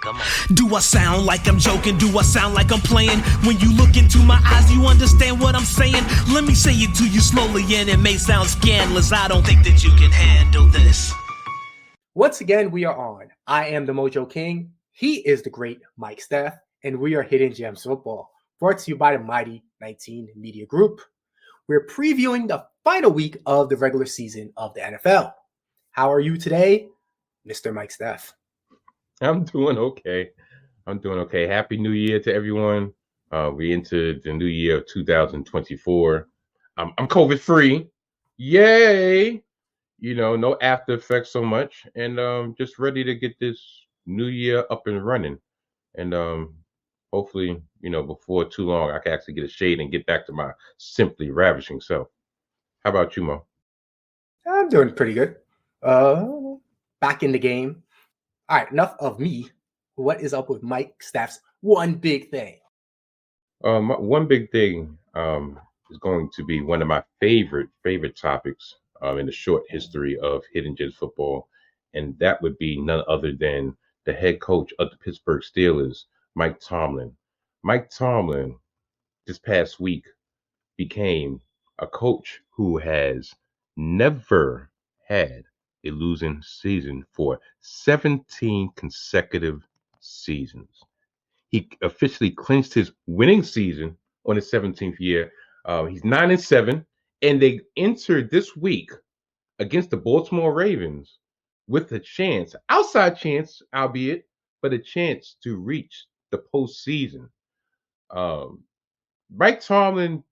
Come on. Do I sound like I'm joking? Do I sound like I'm playing? When you look into my eyes, you understand what I'm saying? Let me say it to you slowly, and it may sound scandalous. I don't think that you can handle this. Once again, we are on. I am the Mojo King. He is the great Mike Steph, and we are Hidden Gems Football, brought to you by the Mighty 19 Media Group. We're previewing the final week of the regular season of the NFL. How are you today, Mr. Mike Steph? I'm doing okay. Happy New Year to everyone. We into the new year of 2024. I'm COVID free. Yay! No after effects so much, and just ready to get this new year up and running. And hopefully, before too long, I can actually get a shade and get back to my simply ravishing self. How about you, Mo? I'm doing pretty good. Back in the game. All right, enough of me. What is up with Mike Steph's one big thing? One big thing is going to be one of my favorite topics in the short history of Hidden Gems Football, and that would be none other than the head coach of the Pittsburgh Steelers, Mike Tomlin. Mike Tomlin, this past week, became a coach who has never had a losing season for 17 consecutive seasons. He officially clinched his winning season on his 17th year. He's 9-7, and they entered this week against the Baltimore Ravens with a chance, outside chance, albeit, but a chance to reach the postseason. Mike Tomlin,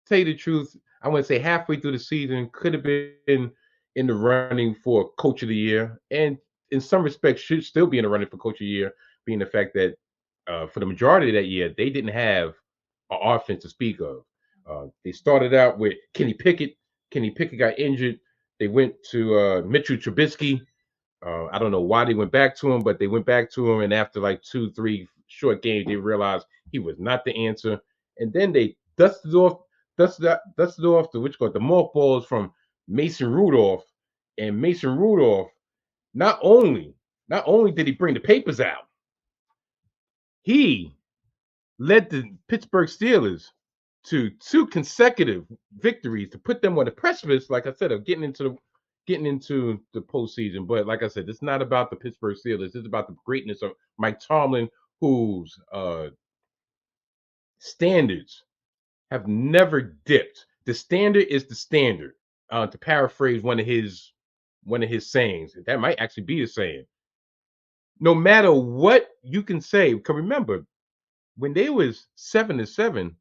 tell you the truth, I want to say halfway through the season, could have been in the running for Coach of the Year, and in some respects should still be in the running for Coach of the Year, being the fact that for the majority of that year, they didn't have an offense to speak of. They started out with Kenny Pickett. Kenny Pickett got injured. They went to Mitchell Trubisky. I don't know why they went back to him, but they went back to him, and after like 2-3 short games, they realized he was not the answer. And then they dusted off the mothballs from Mason Rudolph. And Mason Rudolph, not only did he bring the papers out, he led the Pittsburgh Steelers to 2 consecutive victories to put them on the precipice, like I said, of getting into the postseason. But like I said, it's not about the Pittsburgh Steelers. It's about the greatness of Mike Tomlin, whose standards have never dipped. The standard is the standard. To paraphrase one of his sayings, that might actually be a saying. No matter what you can say, because remember, when they was 7-7,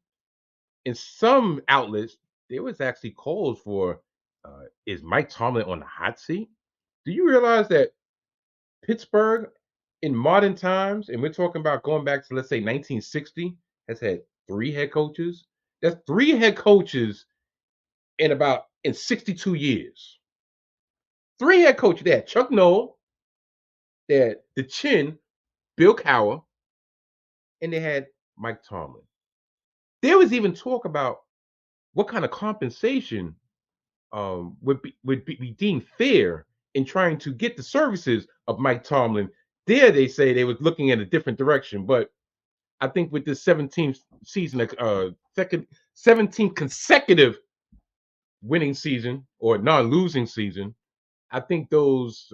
in some outlets, there was actually calls for, is Mike Tomlin on the hot seat? Do you realize that Pittsburgh in modern times, and we're talking about going back to, let's say, 1960, has had 3 head coaches? That's 3 head coaches in 62 years. 3 head coaches. They had Chuck Noll, they had the Chin, Bill Cowher, and they had Mike Tomlin. There was even talk about what kind of compensation would be deemed fair in trying to get the services of Mike Tomlin. There, they say they was looking in a different direction, but I think with this 17th season, 17th consecutive winning season or non-losing season, I think those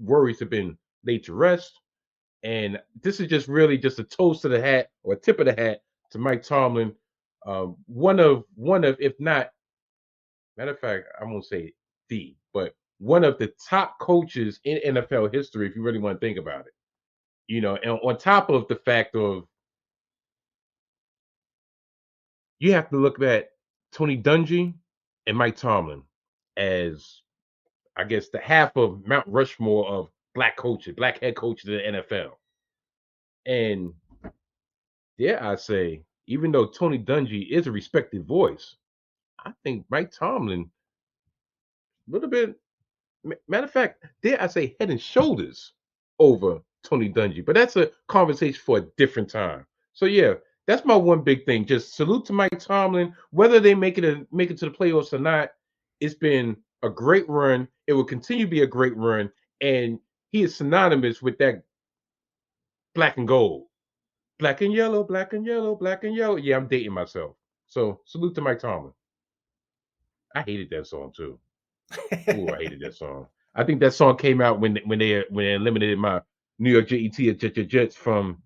worries have been laid to rest. And this is just really just a toast to the hat or a tip of the hat to Mike Tomlin. One of, if not, matter of fact, I won't say but one of the top coaches in NFL history, if you really want to think about it. And on top of the fact of, you have to look at Tony Dungy and Mike Tomlin as, I guess, the half of Mount Rushmore of black head coaches in the NFL. And dare I say, even though Tony Dungy is a respected voice, I think Mike Tomlin, a little bit, matter of fact, dare I say, head and shoulders over Tony Dungy. But that's a conversation for a different time. So yeah, that's my one big thing. Just salute to Mike Tomlin. Whether they make it to the playoffs or not, it's been a great run. It will continue to be a great run, and he is synonymous with that black and gold. Black and yellow, black and yellow, black and yellow. Yeah, I'm dating myself. So salute to Mike Tomlin. I hated that song too. Ooh, I hated that song. I think that song came out when they eliminated my New York Jets from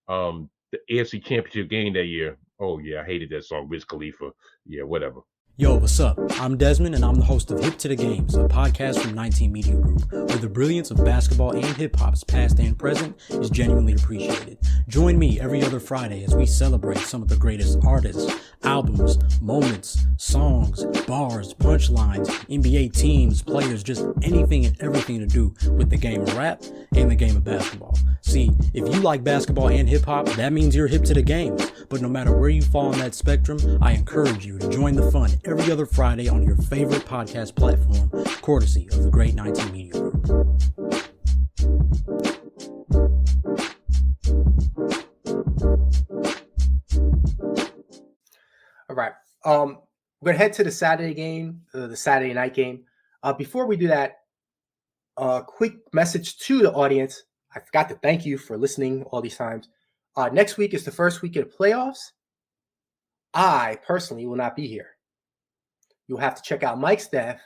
the AFC Championship game that year. Oh yeah, I hated that song. Wiz Khalifa. Yeah, whatever. Yo, what's up? I'm Desmond, and I'm the host of Hip to the Games, a podcast from 19 Media Group, where the brilliance of basketball and hip-hop's past and present is genuinely appreciated. Join me every other Friday as we celebrate some of the greatest artists, albums, moments, songs, bars, punchlines, NBA teams, players, just anything and everything to do with the game of rap and the game of basketball. See, if you like basketball and hip-hop, that means you're hip to the games. But no matter where you fall on that spectrum, I encourage you to join the fun every other Friday on your favorite podcast platform, courtesy of the great 19 Media Group. All right. We're gonna head to the Saturday game, the Saturday night game. Before we do that, a quick message to the audience. I forgot to thank you for listening all these times. Next week is the first week of the playoffs. I personally will not be here. You'll have to check out Mike Steph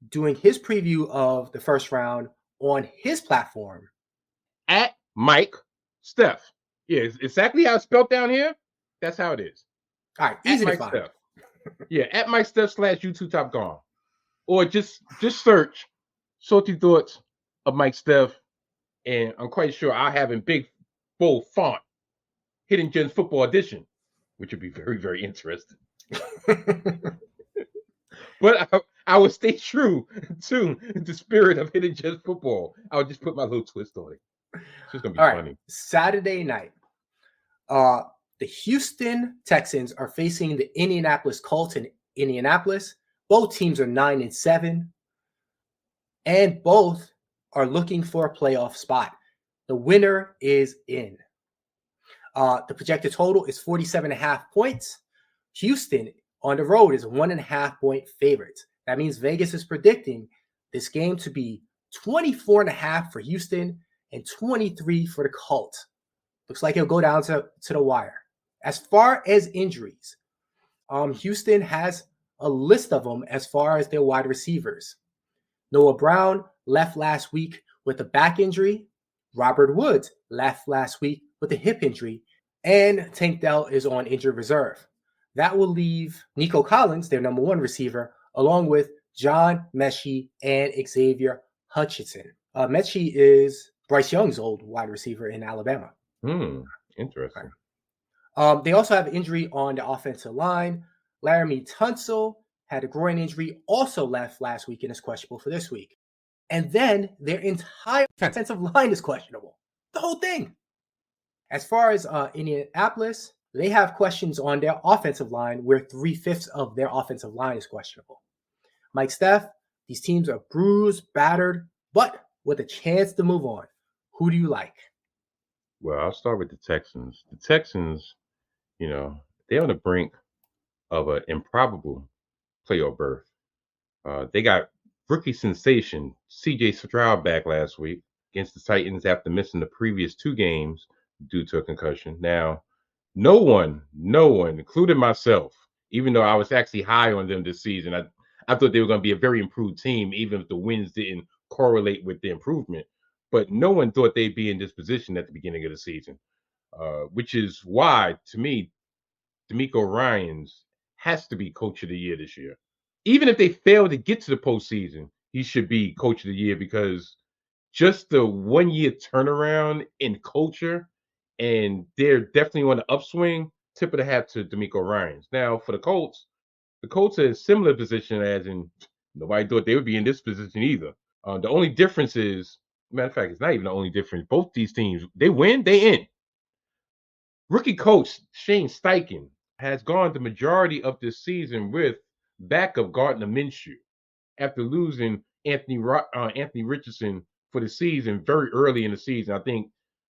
doing his preview of the first round on his platform. At Mike Steph. Yeah, it's exactly how it's spelled down here. That's how it is. All right, easy at to Mike find. Steph. Yeah, at Mike Steph /YouTube Top Gone. Or just search Salty Thoughts of Mike Steph. And I'm quite sure I'll have in big, bold font Hidden Gems Football Edition, which would be very, very interesting. But I will stay true to the spirit of Hidden Gems Football. I'll just put my little twist on it. It's just going to be funny. Right, Saturday night. The Houston Texans are facing the Indianapolis Colts in Indianapolis. Both teams are 9-7, and both are looking for a playoff spot. The winner is in. The projected total is 47.5 points. Houston on the road is 1.5 point favorites. That means Vegas is predicting this game to be 24.5 for Houston and 23 for the Colts. Looks like it'll go down to the wire. As far as injuries, Houston has a list of them as far as their wide receivers. Noah Brown left last week with a back injury. Robert Woods left last week with a hip injury. And Tank Dell is on injured reserve. That will leave Nico Collins, their number one receiver, along with John Mechie and Xavier Hutchinson. Mechie is Bryce Young's old wide receiver in Alabama. Interesting. They also have injury on the offensive line. Laramie Tunsil had a groin injury, also left last week and is questionable for this week. And then their entire offensive line is questionable. The whole thing. As far as Indianapolis, they have questions on their offensive line where 3/5 of their offensive line is questionable. Mike Steph, these teams are bruised, battered, but with a chance to move on. Who do you like? Well, I'll start with the Texans. The Texans, they're on the brink of an improbable playoff berth. They got rookie sensation C.J. Stroud back last week against the Titans after missing the previous 2 games due to a concussion. Now, no one, including myself, even though I was actually high on them this season, I thought they were going to be a very improved team, even if the wins didn't correlate with the improvement. But no one thought they'd be in this position at the beginning of the season, which is why, to me, D'Amico Ryans has to be Coach of the Year this year. Even if they fail to get to the postseason, he should be Coach of the Year because just the 1 year turnaround in culture, and they're definitely on the upswing. Tip of the hat to D'Amico Ryans. Now, for the Colts are in a similar position as in nobody thought they would be in this position either. The only difference is, matter of fact, it's not even the only difference. Both these teams, they win, they in. Rookie coach Shane Steichen has gone the majority of this season with backup Gardner Minshew after losing Anthony Richardson for the season very early in the season. I think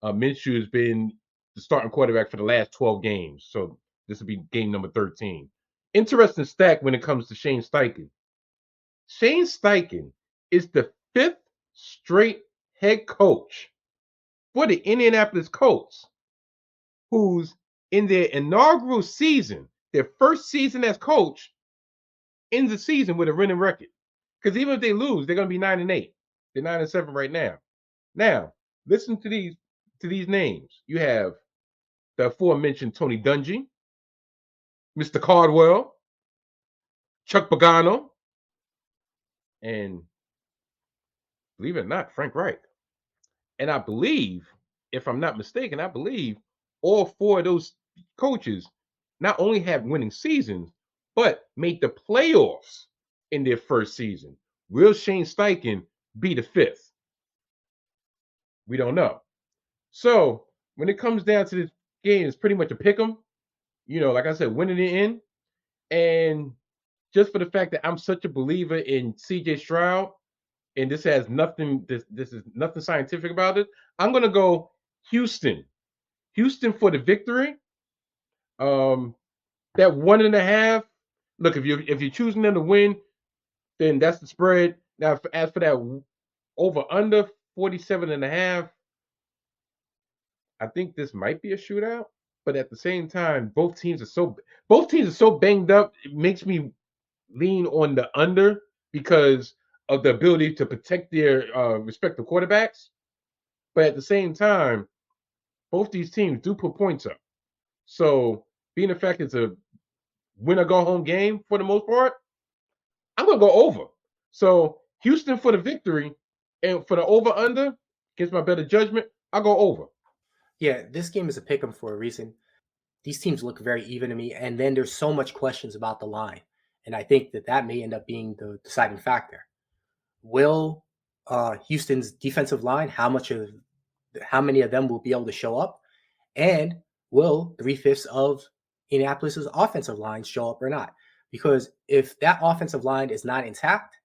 Minshew has been the starting quarterback for the last 12 games. So this will be game number 13. Interesting stat when it comes to Shane Steichen. Shane Steichen is the 5th straight head coach for the Indianapolis Colts, who's in their inaugural season, their first season as coach, ends the season with a winning record. Because even if they lose, they're going to be 9-8. They're 9-7 right now. Now, listen to these names. You have the aforementioned Tony Dungy, Mr. Cardwell, Chuck Pagano, and believe it or not, Frank Reich. And I believe, if I'm not mistaken, all four of those coaches not only have winning seasons, but made the playoffs in their first season. Will Shane Steichen be the fifth? We don't know. So when it comes down to this game, it's pretty much a pick 'em. Like I said, winning it in. And just for the fact that I'm such a believer in CJ Stroud, and this has nothing, this is nothing scientific about it, I'm gonna go Houston. Houston for the victory. That 1.5. Look, if you're choosing them to win, then that's the spread. Now, as for that over under 47.5, I think this might be a shootout. But at the same time, both teams are so banged up. It makes me lean on the under because of the ability to protect their respective quarterbacks. But at the same time, both these teams do put points up. So being the fact it's a win or go home game for the most part, I'm gonna go over. So Houston for the victory, and for the over under, against my better judgment, I'll go over. Yeah, this game is a pick 'em for a reason. These teams look very even to me, and then there's so much questions about the line, and I think that may end up being the deciding factor. Will Houston's defensive line, how many of them will be able to show up, and will 3/5 of Indianapolis's offensive line show up or not? Because if that offensive line is not intact,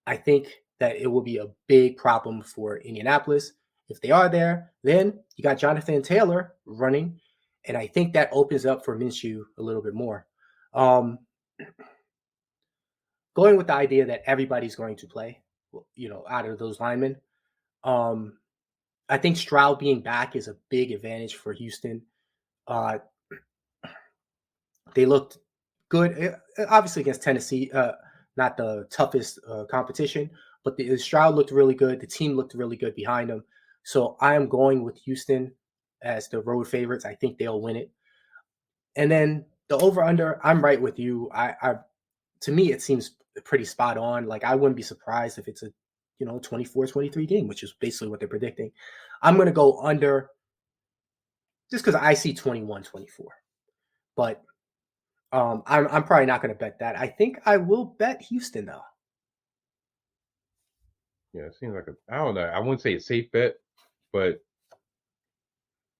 I think that it will be a big problem for Indianapolis. If they are there, then you got Jonathan Taylor running, and I think that opens up for Minshew a little bit more. Going with the idea that everybody's going to play, out of those linemen, I think Stroud being back is a big advantage for Houston. They looked good, obviously against Tennessee, not the toughest competition, but the Stroud looked really good. The team looked really good behind him. So I am going with Houston as the road favorites. I think they'll win it. And then the over-under, I'm right with you. To me, it seems pretty spot on. Like, I wouldn't be surprised if it's a 24-23 game, which is basically what they're predicting. I'm going to go under just because I see 21-24. But I'm probably not going to bet that. I think I will bet Houston, though. Yeah, it seems like I don't know. I wouldn't say a safe bet, but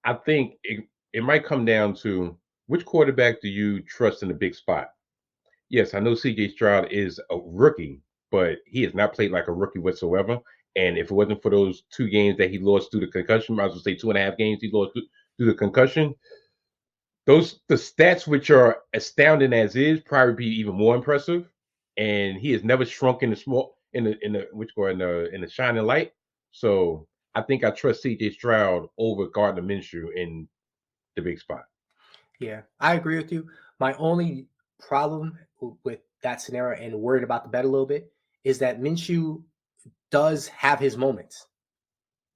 I think it might come down to which quarterback do you trust in the big spot? Yes, I know CJ Stroud is a rookie, but he has not played like a rookie whatsoever. And if it wasn't for those 2 games that he lost due to concussion, I was going to say 2.5 games he lost due to concussion, the stats, which are astounding as is, probably be even more impressive. And he has never shrunk in the shining light. So I think I trust CJ Stroud over Gardner Minshew in the big spot. Yeah, I agree with you. My only problem with that scenario and worried about the bet a little bit is that Minshew does have his moments.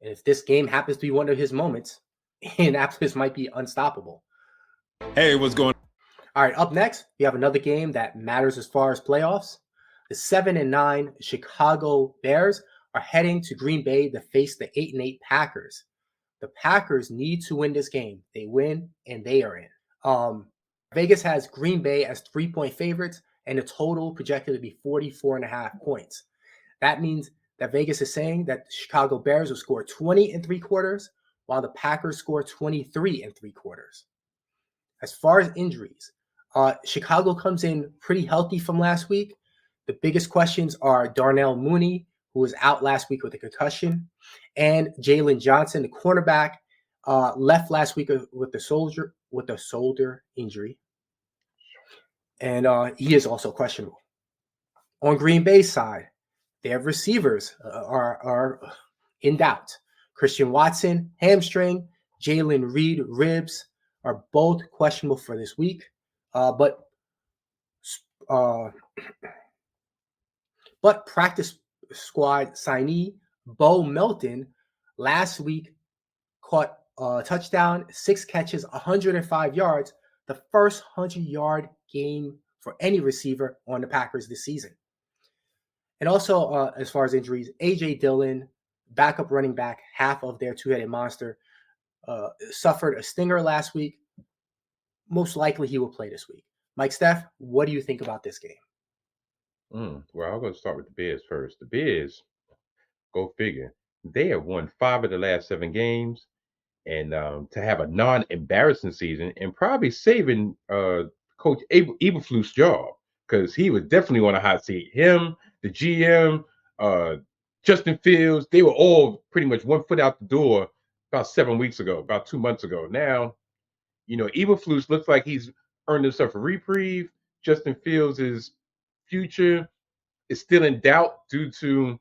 And if this game happens to be one of his moments, Indianapolis might be unstoppable. Hey, what's going on? All right, up next, we have another game that matters as far as playoffs. The 7-9 Chicago Bears are heading to Green Bay to face the 8-8 Packers. The Packers need to win this game. They win, and they are in. Vegas has Green Bay as 3-point favorites, and the total projected to be 44.5 points. That means that Vegas is saying that the Chicago Bears will score 20 in 3 quarters, while the Packers score 23 in 3 quarters. As far as injuries, Chicago comes in pretty healthy from last week. The biggest questions are Darnell Mooney, who was out last week with a concussion, and Jalen Johnson, the cornerback, left last week with a shoulder injury, and he is also questionable. On Green Bay's side, their receivers are in doubt. Christian Watson, hamstring. Jalen Reed, ribs, are both questionable for this week. But practice squad signee Bo Melton last week caught a touchdown, 6 catches, 105 yards, the first 100-yard game for any receiver on the Packers this season. And also, as far as injuries, A.J. Dillon, backup running back, half of their two-headed monster, suffered a stinger last week. Most likely he will play this week. Mike Steph, what do you think about this game? Well, I'm going to start with the Bears first. The Bears, go figure, they have won 5 of the last 7 games. And to have a non-embarrassing season and probably saving Coach Eberflus' job, because he was definitely on a hot seat. Him, the GM, Justin Fields, they were all pretty much 1 foot out the door about 7 weeks ago, about 2 months ago. Now, Eberflus looks like he's earned himself a reprieve. Justin Fields' future is still in doubt due to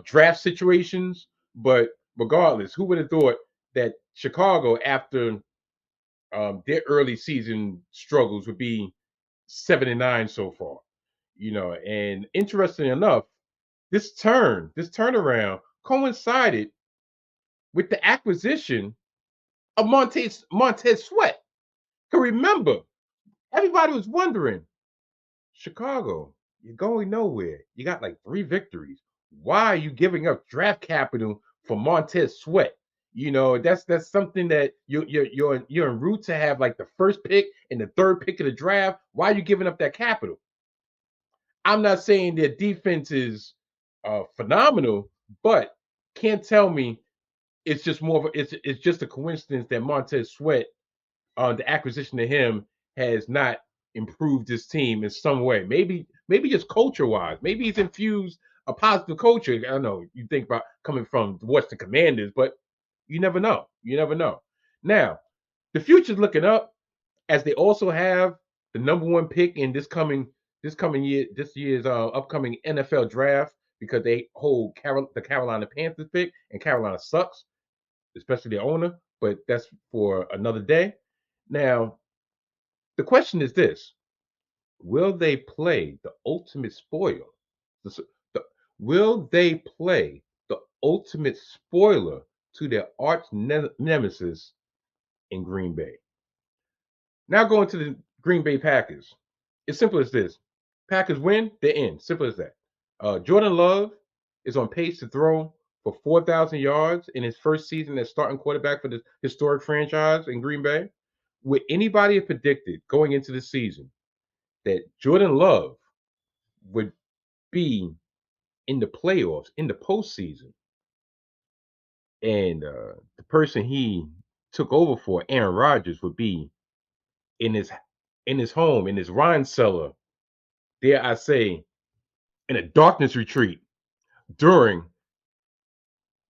draft situations. But regardless, who would have thought that Chicago, after their early season struggles, would be 7-9 so far? And interesting enough, this turnaround coincided with the acquisition of Montez Sweat. Because remember, everybody was wondering, Chicago, you're going nowhere. You got like 3 victories. Why are you giving up draft capital for Montez Sweat? That's something that you're en route to have, like the first pick and the 3rd pick of the draft. Why are you giving up that capital? I'm not saying their defense is phenomenal, but can't tell me it's just it's just a coincidence that Montez Sweat, the acquisition of him, has not improved this team in some way. Maybe just culture-wise. Maybe he's infused a positive culture. I don't know. You think about coming from the Washington Commanders, but you never know. Now, the future's looking up, as they also have the number 1 pick in this year's upcoming NFL draft, because they hold the Carolina Panthers pick, and Carolina sucks, especially the owner. But that's for another day. Now, the question is this: will they play the ultimate spoiler? Will they play the ultimate spoiler to their arch nemesis in Green Bay? Now going to the Green Bay Packers. It's simple as this. Packers win, they're in. Simple as that. Jordan Love is on pace to throw for 4,000 yards in his first season as starting quarterback for the historic franchise in Green Bay. Would anybody have predicted going into the season that Jordan Love would be in the playoffs, in the postseason, and the person he took over for, Aaron Rodgers, would be in his home, in his wine cellar, dare I say, in a darkness retreat during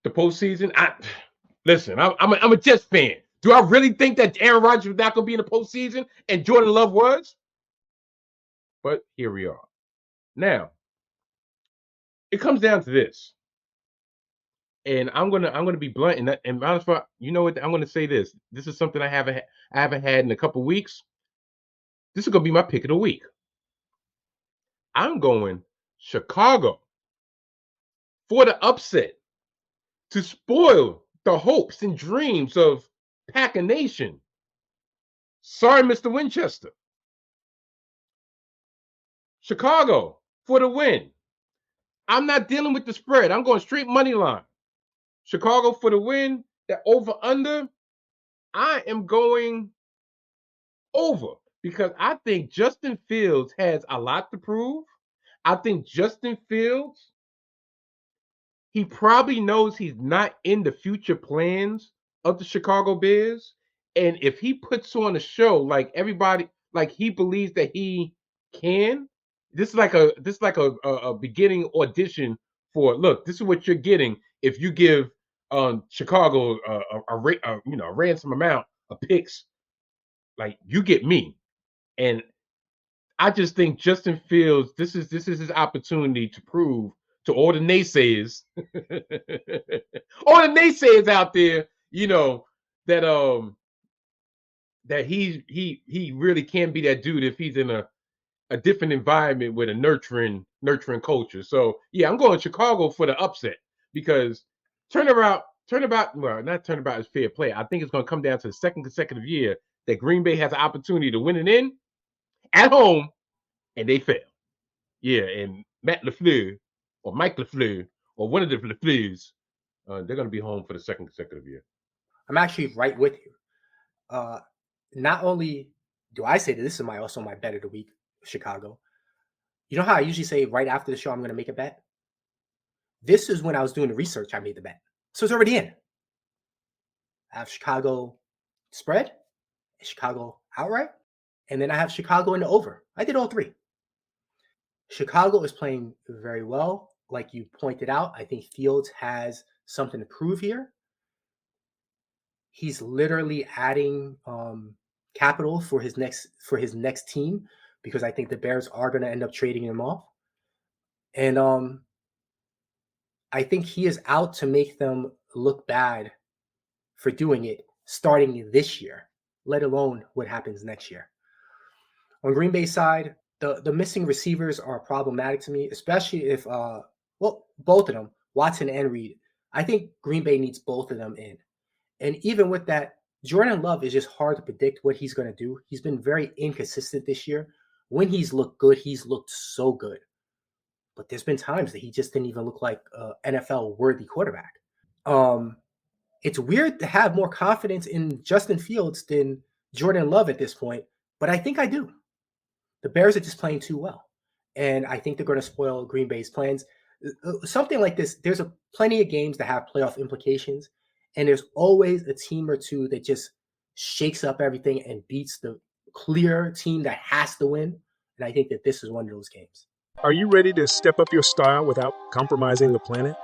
the postseason? I'm a Jets fan. Do I really think that Aaron Rodgers was not going to be in the postseason and Jordan Love was? But here we are. Now, it comes down to this, and I'm gonna be blunt and honest. You know what? I'm gonna say this. This is something I haven't had in a couple weeks. This is gonna be my pick of the week. I'm going Chicago for the upset to spoil the hopes and dreams of Packer Nation. Sorry, Mr. Winchester. Chicago for the win. I'm not dealing with the spread. I'm going straight money line. Chicago for the win. That over under, I am going over, because I think Justin Fields has a lot to prove. I think Justin Fields, he probably knows he's not in the future plans of the Chicago Bears. And if he puts on a show like everybody, like he believes that he can, this is like a beginning audition for, look, this is what you're getting if you give Chicago a ransom amount of picks. Like, you get me. And I just think Justin Fields, this is his opportunity to prove to all the naysayers, all the naysayers out there, that he really can be that dude if he's in a different environment with a nurturing culture. So yeah, I'm going Chicago for the upset because turnabout. Well, not turnabout is fair play. I think it's going to come down to the second consecutive year that Green Bay has an opportunity to win it in at home, and they fail. Yeah, and Mike LaFleur or one of the LaFleurs, they're going to be home for the second consecutive year. I'm actually right with you. Not only do I say that this is also my bet of the week, Chicago. You know how I usually say right after the show I'm going to make a bet? This is when I was doing the research, I made the bet. So it's already in. I have Chicago spread, Chicago outright, and then I have Chicago in the over. I did all three. Chicago is playing very well. Like you pointed out, I think Fields has something to prove here. He's literally adding capital for his next team because I think the Bears are going to end up trading him off. And I think he is out to make them look bad for doing it starting this year, let alone what happens next year. On Green Bay's side, the missing receivers are problematic to me, especially if, both of them, Watson and Reed. I think Green Bay needs both of them in. And even with that, Jordan Love is just hard to predict what he's going to do. He's been very inconsistent this year. When he's looked good, he's looked so good. But there's been times that he just didn't even look like an NFL-worthy quarterback. It's weird to have more confidence in Justin Fields than Jordan Love at this point, but I think I do. The Bears are just playing too well, and I think they're going to spoil Green Bay's plans. Something like this, there's plenty of games that have playoff implications, and there's always a team or two that just shakes up everything and beats the clear team that has to win, and I think that this is one of those games. Are you ready to step up your style without compromising the planet?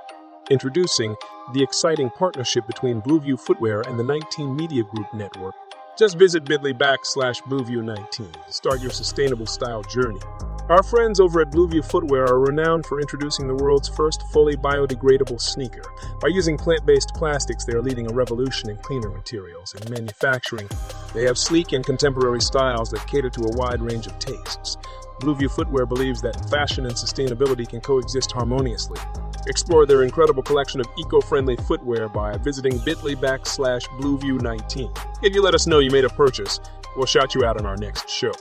Introducing the exciting partnership between Blueview Footwear and the 19 Media Group Network. Just visit bit.ly/Blueview19 to start your sustainable style journey. Our friends over at Blueview Footwear are renowned for introducing the world's first fully biodegradable sneaker. By using plant-based plastics, they are leading a revolution in cleaner materials and manufacturing. They have sleek and contemporary styles that cater to a wide range of tastes. Blueview Footwear believes that fashion and sustainability can coexist harmoniously. Explore their incredible collection of eco-friendly footwear by visiting bit.ly/Blueview19. If you let us know you made a purchase, we'll shout you out on our next show.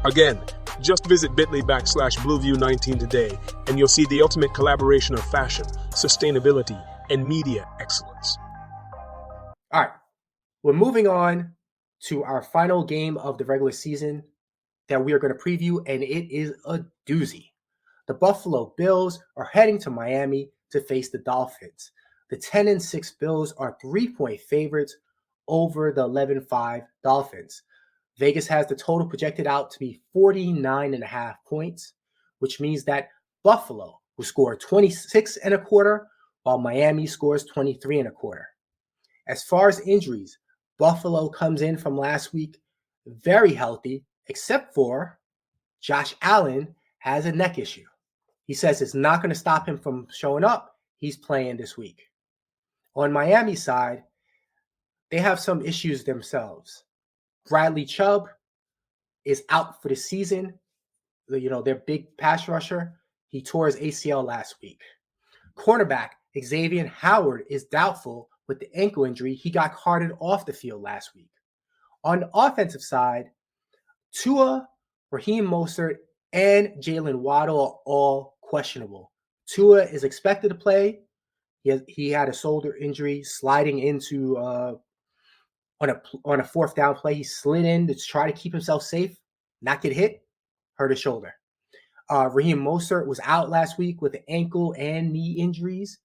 Again, just visit bit.ly/Blueview19 today, and you'll see the ultimate collaboration of fashion, sustainability, and media excellence. All right, we're moving on to our final game of the regular season that we are going to preview, and it is a doozy. The Buffalo Bills are heading to Miami to face the Dolphins. The 10-6 Bills are 3-point favorites over the 11-5 Dolphins. Vegas has the total projected out to be 49.5 points, which means that Buffalo will score 26.25, while Miami scores 23.25. As far as injuries, Buffalo comes in from last week very healthy, except for Josh Allen has a neck issue. He says it's not going to stop him from showing up. He's playing this week. On Miami's side, they have some issues themselves. Bradley Chubb is out for the season. Their big pass rusher. He tore his ACL last week. Cornerback Xavier Howard is doubtful with the ankle injury. He got carted off the field last week. On the offensive side, Tua, Raheem Mostert, and Jalen Waddle are all questionable. Tua is expected to play. He had a shoulder injury sliding into on a fourth down play. He slid in to try to keep himself safe, not get hit, hurt his shoulder. Raheem Mostert was out last week with the ankle and knee injuries.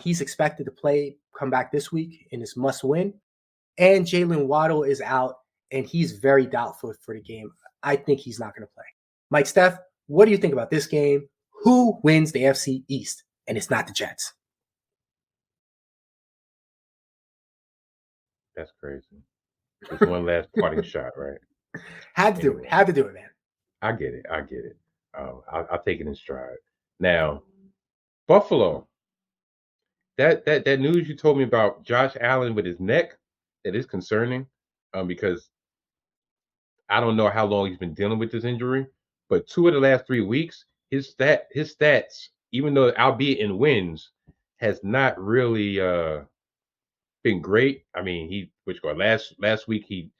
He's expected to come back this week in this must-win. And Jalen Waddle is out, and he's very doubtful for the game. I think he's not going to play. Mike, Steph, what do you think about this game? Who wins the AFC East? And it's not the Jets. That's crazy. Just one last parting shot, right? Had to do it, man. I get it. I'll take it in stride. Now, Buffalo. That news you told me about Josh Allen with his neck, that is concerning, because I don't know how long he's been dealing with this injury, but 2 of the last 3 weeks, his stats, even though albeit in wins, has not really been great. I mean, last week he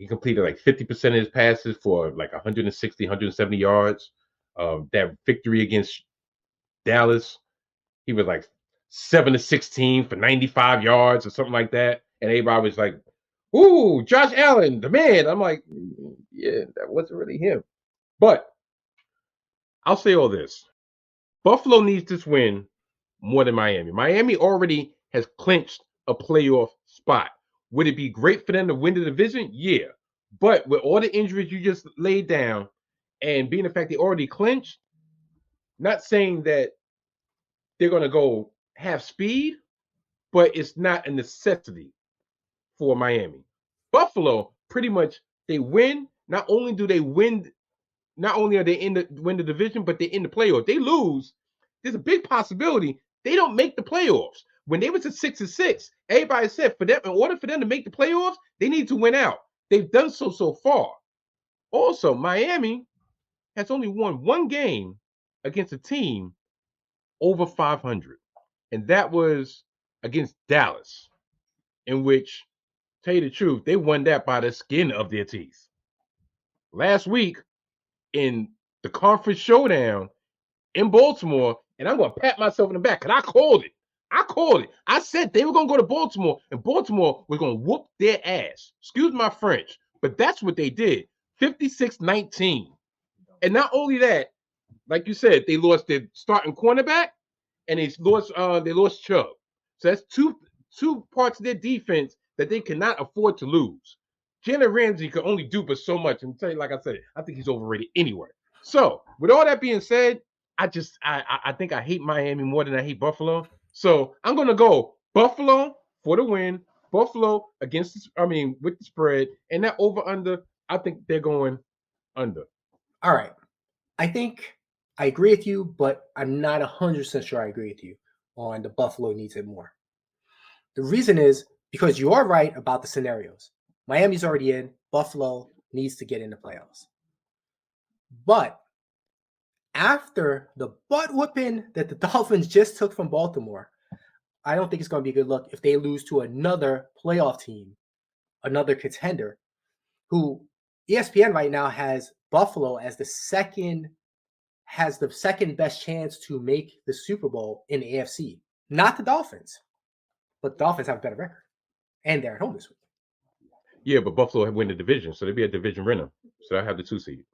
completed like 50% of his passes for like 160, 170 yards. That victory against Dallas, he was like 7-16 for 95 yards or something like that. And everybody was like, ooh, Josh Allen, the man. I'm like, yeah, that wasn't really him. But I'll say all this. Buffalo needs this win more than Miami. Miami already has clinched a playoff spot. Would it be great for them to win the division? Yeah. But with all the injuries you just laid down and being the fact they already clinched, not saying that they're going to go half speed, but it's not a necessity for Miami. Buffalo, pretty much, they win. Not only do they win, not only are they win the division, but they're in the playoffs. They lose, there's a big possibility they don't make the playoffs. When they was at 6-6, everybody said for them, in order for them to make the playoffs, they need to win out. They've done so far. Also, Miami has only won one game against a team over 500, and that was against Dallas, in which, tell you the truth, they won that by the skin of their teeth. Last week, in the conference showdown in Baltimore, and I'm going to pat myself in the back because I called it. I said they were going to go to Baltimore, and Baltimore was going to whoop their ass. Excuse my French, but that's what they did. 56-19. And not only that, like you said, they lost their starting cornerback, and they lost Chubb. So that's two parts of their defense that they cannot afford to lose. Jalen Ramsey can only do but so much. And tell you, like I said, I think he's overrated anyway. So with all that being said, I think I hate Miami more than I hate Buffalo. So I'm gonna go Buffalo for the win. Buffalo with the spread, and that over under. I think they're going under. All right. I think I agree with you, but I'm not 100% sure I agree with you on the Buffalo needs it more. The reason is because you are right about the scenarios. Miami's already in. Buffalo needs to get in the playoffs. But after the butt whooping that the Dolphins just took from Baltimore, I don't think it's going to be a good look if they lose to another playoff team, another contender, who ESPN right now has Buffalo as the second best chance to make the Super Bowl in the AFC. Not the Dolphins, but the Dolphins have a better record, and they're at home this week. Yeah, but Buffalo have win the division, so they'd be a division winner. So I have the 2 seed.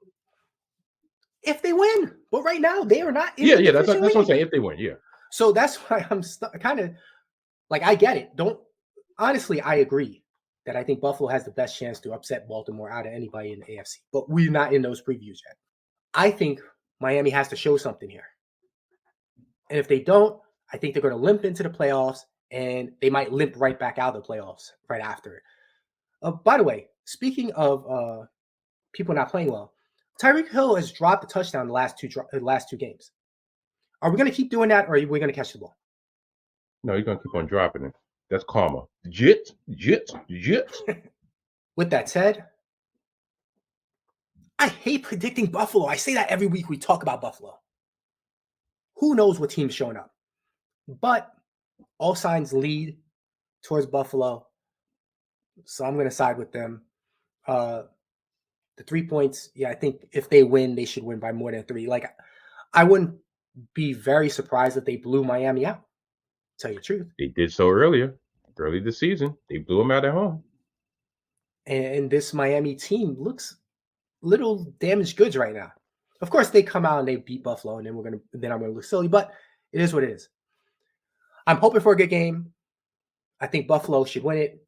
If they win, but right now they are not. Yeah, that's what I'm saying. If they win, yeah. So that's why I'm kind of like, I get it. Honestly, I agree that I think Buffalo has the best chance to upset Baltimore out of anybody in the AFC, but we're not in those previews yet. I think Miami has to show something here. And if they don't, I think they're going to limp into the playoffs, and they might limp right back out of the playoffs right after it. By the way, speaking of people not playing well, Tyreek Hill has dropped a touchdown the last two games. Are we going to keep doing that, or are we going to catch the ball? No, you're going to keep on dropping it. That's karma. Jit. With that said, I hate predicting Buffalo. I say that every week we talk about Buffalo. Who knows what team's showing up? But all signs lead towards Buffalo. So I'm going to side with them. The 3 points, yeah, I think if they win, they should win by more than 3. Like, I wouldn't be very surprised if they blew Miami out, to tell you the truth. They did so early this season. They blew them out at home. And this Miami team looks little damaged goods right now. Of course, they come out and they beat Buffalo, and then I'm going to look silly, but it is what it is. I'm hoping for a good game. I think Buffalo should win it.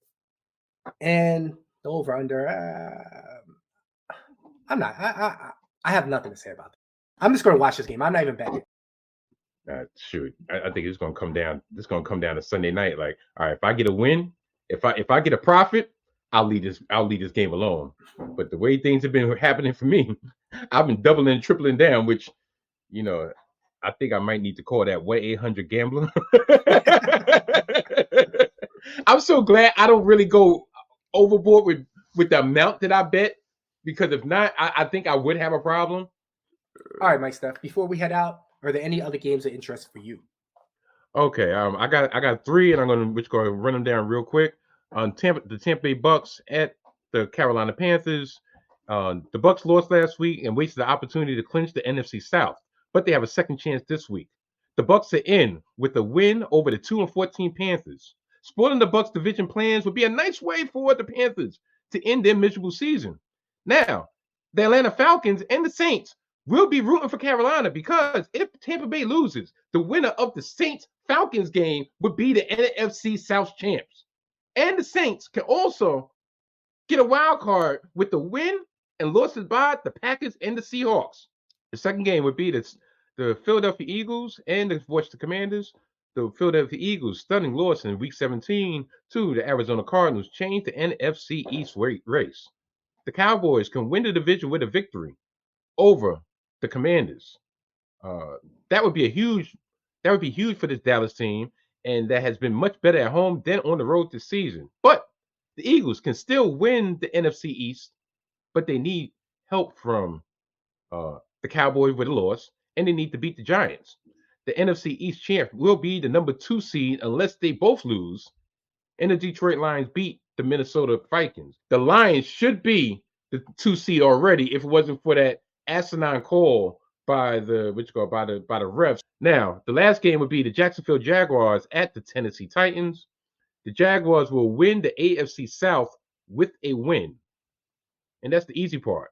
And the over-under, I have nothing to say about it. I'm just going to watch this game. I'm not even betting. Shoot, I think it's going to come down. It's going to come down to Sunday night. Like, all right, if I get a win, if I get a profit, I'll leave this game alone. But the way things have been happening for me, I've been doubling and tripling down, which, I think I might need to call that 1-800-GAMBLER. I'm so glad I don't really go overboard with the amount that I bet, because if not, I think I would have a problem. All right, Mike Steph, before we head out, are there any other games of interest for you? Okay, I got 3, and I'm going to run them down real quick. The Tampa Bay Bucks at the Carolina Panthers. The Bucks lost last week and wasted the opportunity to clinch the NFC South, but they have a second chance this week. The Bucks are in with a win over the 2-14 Panthers. Spoiling the Bucks' division plans would be a nice way for the Panthers to end their miserable season. Now, the Atlanta Falcons and the Saints will be rooting for Carolina, because if Tampa Bay loses, the winner of the Saints-Falcons game would be the NFC South champs. And the Saints can also get a wild card with the win and losses by the Packers and the Seahawks. The second game would be the Philadelphia Eagles and the Washington Commanders. The Philadelphia Eagles' stunning loss in Week 17 to the Arizona Cardinals changed the NFC East race. The Cowboys can win the division with a victory over the Commanders. That would be huge for this Dallas team, and that has been much better at home than on the road this season. But the Eagles can still win the NFC East, but they need help from the Cowboys with a loss, and they need to beat the Giants. The NFC East champ will be the number 2 seed unless they both lose, and the Detroit Lions beat the Minnesota Vikings. The Lions should be the 2 seed already if it wasn't for that asinine call by the refs. Now, the last game would be the Jacksonville Jaguars at the Tennessee Titans. The Jaguars will win the AFC South with a win, and that's the easy part.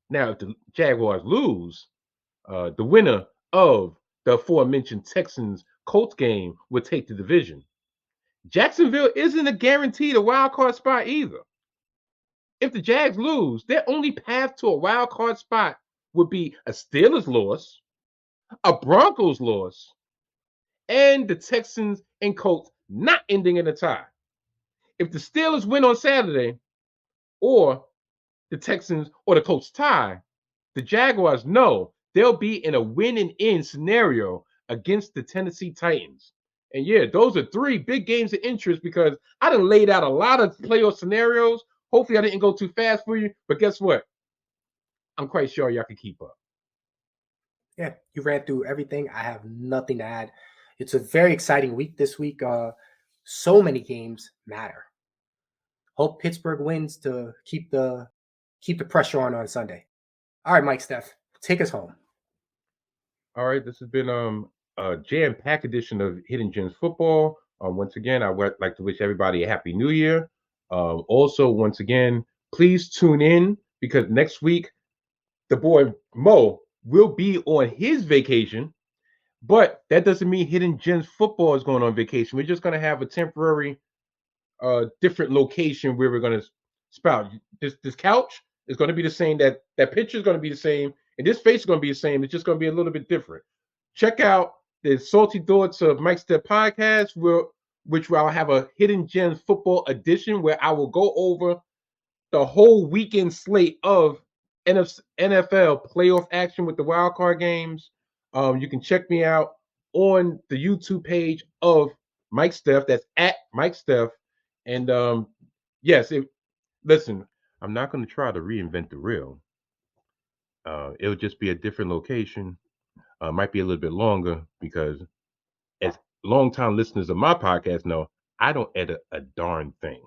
Now, if the Jaguars lose, the winner of the aforementioned Texans Colts game will take the division. Jacksonville isn't a guaranteed a wild card spot either. If the Jags lose, their only path to a wild card spot would be a Steelers loss, a Broncos loss, and the Texans and Colts not ending in a tie. If the Steelers win on Saturday, or the Texans or the Colts tie, the Jaguars know they'll be in a win and in scenario against the Tennessee Titans. And yeah, those are 3 big games of interest, because I done laid out a lot of playoff scenarios. Hopefully I didn't go too fast for you, but guess what? I'm quite sure y'all can keep up. Yeah, you ran through everything. I have nothing to add. It's a very exciting week this week. So many games matter. Hope Pittsburgh wins to keep the pressure on Sunday. All right, Mike Steph, take us home. All right, this has been a jam-packed edition of Hidden Gems Football. Once again, I would like to wish everybody a Happy New Year. Also, once again, please tune in, because next week, the boy Mo will be on his vacation, but that doesn't mean Hidden Gems Football is going on vacation. We're just going to have a temporary different location where we're going to spout. This couch is going to be the same. That picture is going to be the same, and this face is going to be the same. It's just going to be a little bit different. Check out the Salty Thoughts of Mike Steph Podcast, which I'll have a Hidden Gems Football edition where I will go over the whole weekend slate of NFL playoff action with the wild card games. You can check me out on the YouTube page of Mike Steph. That's at Mike Steph. And yes, listen, I'm not going to try to reinvent the wheel. It'll just be a different location. Might be a little bit longer, because as longtime listeners of my podcast know, I don't edit a darn thing.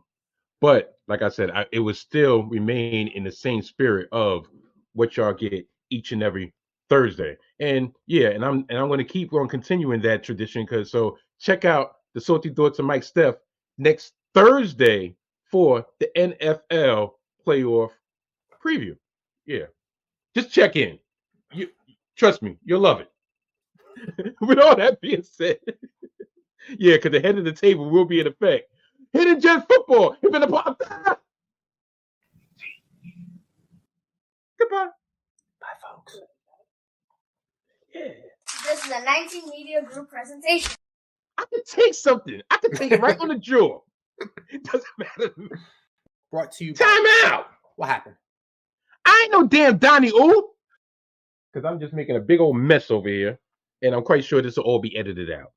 But like I said, it would still remain in the same spirit of what y'all get each and every Thursday. And yeah, and I'm going to keep on continuing that tradition, because so check out the Salty Thoughts of Mike Steph next Thursday for the NFL playoff preview. Yeah, just check in. You trust me, you'll love it. With all that being said, yeah, because the head of the table will be in effect. Hidden Gems Football. You've been a part of that. Goodbye. Bye, folks. Yeah. This is a 19 Media Group presentation. I could take something. I could take it right on the jaw. It doesn't matter to me. Brought to you. Time out. What happened? I ain't no damn Donnie O. Because I'm just making a big old mess over here. And I'm quite sure this will all be edited out.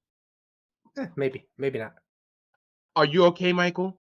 Maybe not. Are you okay, Michael?